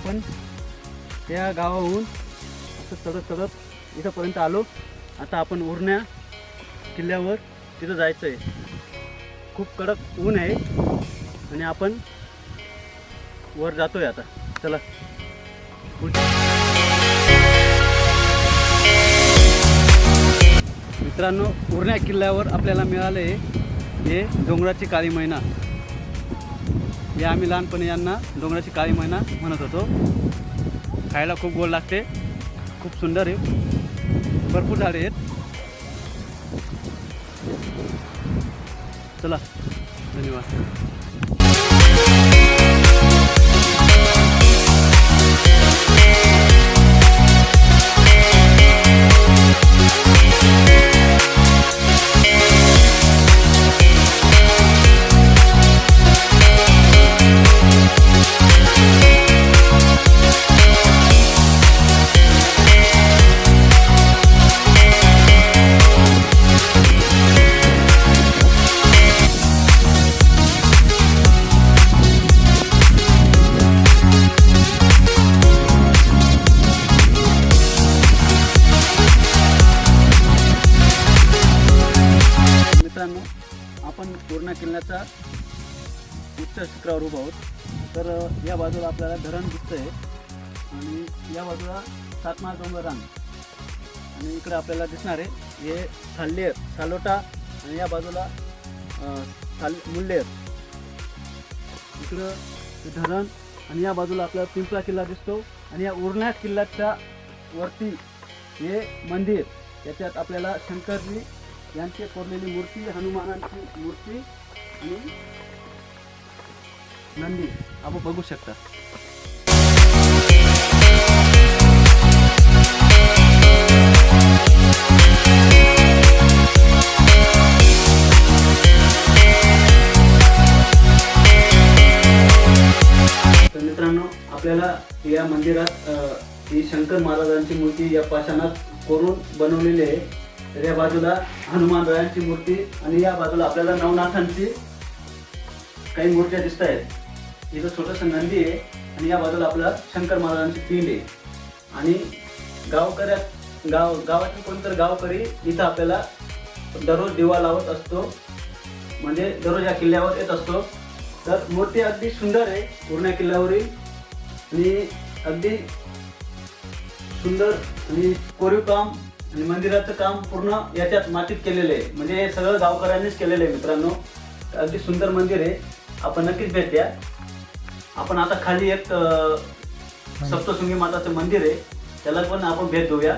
आपण त्या गावाहून असं चढत चढत इथंपर्यंत आलो. आता आपण उरण्या किल्ल्यावर तिथं जायचं आहे. खूप कडक ऊन आहे आणि आपण वर जातोय आता. चला मित्रांनो, उरण्या किल्ल्यावर आपल्याला मिळाले हे डोंगराची काळी मैना. हे आम्ही लहानपणी यांना डोंगराची काळी मैना म्हणत होतो. खायला खूप गोड लागते, खूप सुंदर आहे, भरपूर झाडे आहेत. चला, धन्यवाद. आपण पूर्णा किल्ल्याचा उच्च शिखरावर उभा आहोत. तर या बाजूला आपल्याला धरण दिसतंय आणि या बाजूला सातमाळ डोंगर रांग आणि इकडे आपल्याला दिसणार आहे हे साल्हेर सालोटा आणि या बाजूला मुल्हेर. इकडं धरण आणि या बाजूला आपल्याला पिंपळा किल्ला दिसतो आणि या उरण्या किल्ल्याच्या वरती हे मंदिर. याच्यात आपल्याला शंकरजी यांची कोरलेली मूर्ती, हनुमानांची मूर्ती आणि नंदी आपण बघू शकता. तर मित्रांनो, आपल्याला या मंदिरात ही शंकर महाराजांची मूर्ती या पाषाणात कोरून बनवलेली आहे. तर या बाजूला हनुमानरायांची मूर्ती आणि या बाजूला आपल्याला नवनाथांची काही मूर्त्या दिसत आहेत. इथं छोटंसं नंदी आहे आणि या बाजूला आपल्याला शंकर महाराजांची पिंड आहे. आणि गावातील कोणतरी गावकरी इथं आपल्याला दररोज दिवा लावत असतो, म्हणजे दररोज या किल्ल्यावर येत असतो. तर मूर्ती अगदी सुंदर आहे पूर्णा किल्ल्यावरील आणि अगदी सुंदर आणि कोरीव काम आणि मंदिराचं काम पूर्ण याच्यात मातीत केलेलं आहे, म्हणजे हे सगळं गावकऱ्यांनीच केलेलं आहे. मित्रांनो, अगदी सुंदर मंदिर आहे, आपण नक्कीच भेट द्या. आपण आता खाली एक सप्तशृंगी माताचं मंदिर आहे, त्याला पण आपण भेट देऊया.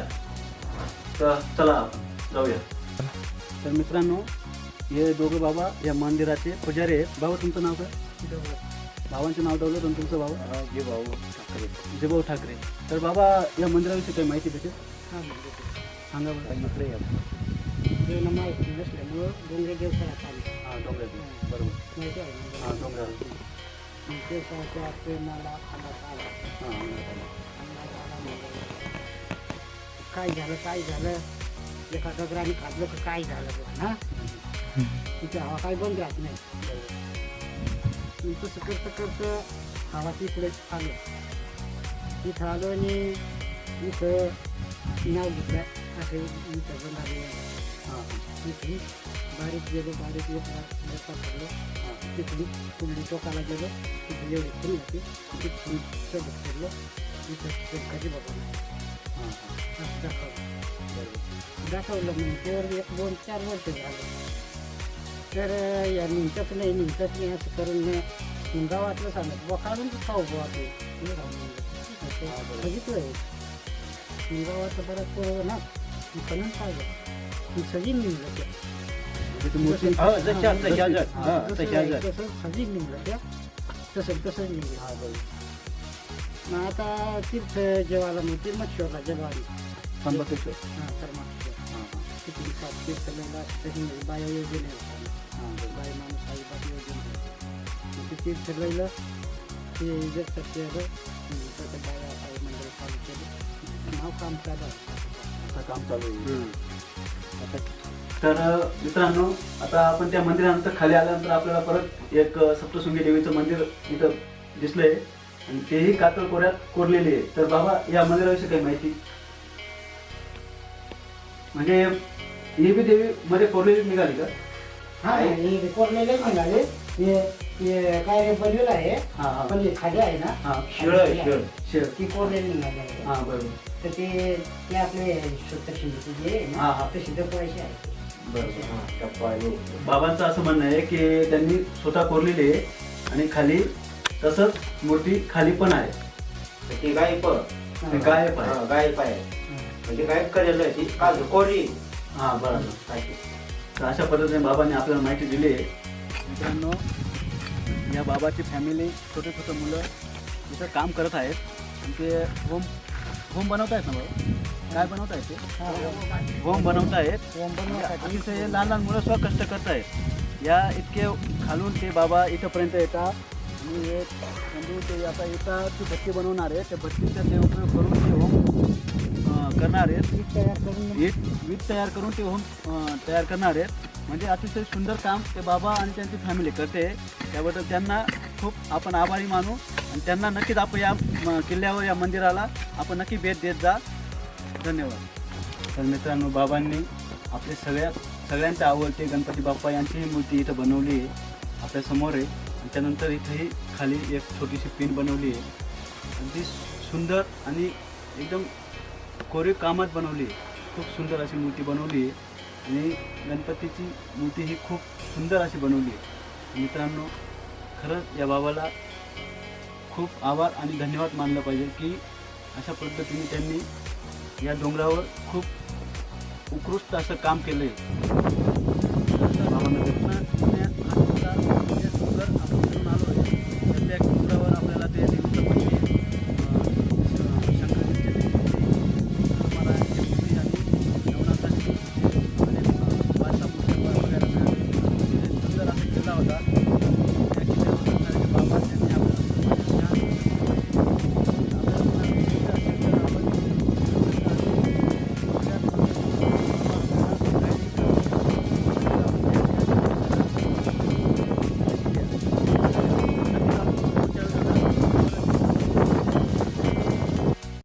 तर चला आपण जाऊया. तर मित्रांनो, हे दोघं बाबा या मंदिराचे पुजारी आहेत. बाबा, तुमचं नाव काय? भावांचं नाव ठेवलं पण तुमचं बाबा? जिभाऊ ठाकरे. जिभाऊ ठाकरे. तर बाबा, या मंदिराविषयी काही माहिती भेटेल? सांगा बरं. इकडे या. देवना माहिती नसल्यामुळं डोंगरे देवस्थानात आले. हां, डोंगरात बरोबर माहिती आहे. हां, डोंगरावर देवस्थानाच्या प्रेमाला खांदात आला. हां. काय झालं एका दगडाने खाल्लं तर काय झालं बघ ना, तिथे हवा काही बंद राहत नाही. तसं करतं हवा तिकडे आलं. इथं आलो आणि इथं नाव घेतलं असं इथं बंधारे. इथून बारीक गेलो पकडलो. तिथून पुढे टोकाला गेलो, तिथे एवढी फुल होती, तिथून सोबत फिरलो. इथं शंकरजी बाबा असं दाखवलं म्हणजे तेवढं 1-2-4 वर्ष झालं. तर या निमतच नाही असं करून गावातलं सांगत बा काढून खाऊ बा आपलं बघितलं आहे गावाचं बरंच ना म्हणून पाहिलं सजी निघलं तसं सजी निघलं त्या तसंच निघलं. मग आता तीर्थ जेवायला मग तीर्थेश्वरला जेवायला त्र्यंबकेश्वर. हां, तिथून 7 तीर्थला बाया योजने बाय माणूस आई बाबा योजना ते तीर्थ राहिलं ते जर सत्य त्याचं बाया आई मंडळ चालू केलं. नाव काम चालू आहे. तर मित्रांनो, आता आपण त्या मंदिरानंतर खाली आल्यानंतर आपल्याला परत एक सप्तशृंगी देवीचं मंदिर इथं दिसलंय. आणि तेही कातळ कोऱ्यात कोरलेले आहे. तर बाबा या मंदिराविषयी काही माहिती, म्हणजे ही बी देवी मध्ये कोरलेली निघाली का? हा हे कोरलेले निघाले. हे काय बनलेलं आहे, हा हा पण हे खाली आहे ना, हा शिळ आहे, शिळ. शेर. ती कोरलेली निघाली. हा बरोबर. तर ते आपले तशी जे आहे हा, ना, हा. तशी दपवायची आहे. बरोबर. टप्पा आहे. बाबांचं असं म्हणणं आहे की त्यांनी स्वतः कोरलेली आहे आणि खाली तसंच मूर्ती खाली पण आहे. तर ती गाय पण ते काय आहे? हा, गाय पाय म्हणजे काय करेल आहे ती काल कोरी. हा बरोबर. तर अशा पद्धतीने बाबांनी आपल्याला माहिती दिली आहे. मित्रांनो, या बाबाची फॅमिली, छोटे छोटे मुलं इथं काम करत आहेत आणि ते होम बनवत आहेत ना बाबा? काय बनवत आहेत ते? होम बनवत आहेत. ओम बनवण्यासाठी अतिशय लहान लहान मुलं स्व कष्ट करत आहेत. या इतके खालून ते बाबा इथंपर्यंत येतात आणि हे तंदूर ते आता येतात, ती भट्टी बनवणार आहे. त्या भट्टीचा ते उपयोग करून ते होम करणार आहेत. पीठ तयार करून वीट तयार करून ते होम तयार करणार आहेत. म्हणजे अतिशय सुंदर काम ते बाबा आणि त्यांची फॅमिली करते. त्याबद्दल त्यांना खूप आपण आभारी मानू आणि त्यांना नक्कीच आपण या किल्ल्यावर, या मंदिराला आपण नक्की भेट देत जा. धन्यवाद. तर मित्रांनो, बाबांनी आपले सगळ्यांच्या आवडते गणपती बाप्पा यांचीही मूर्ती इथं बनवली आहे, आपल्या समोर आहे. आणि त्यानंतर इथंही खाली एक छोटीशी पिन बनवली आहे. अगदी सुंदर आणि एकदम कोरीव कामात बनवली आहे. खूप सुंदर अशी मूर्ती बनवली आहे आणि गणपतीची मूर्ती ही खूप सुंदर अशी बनवली आहे. मित्रांनो, खरंच या बाबाला खूप आभार आणि धन्यवाद मानलं पाहिजे की अशा पद्धतीने त्यांनी या डोंगरावर खूप उत्कृष्ट असं काम केलं आहे.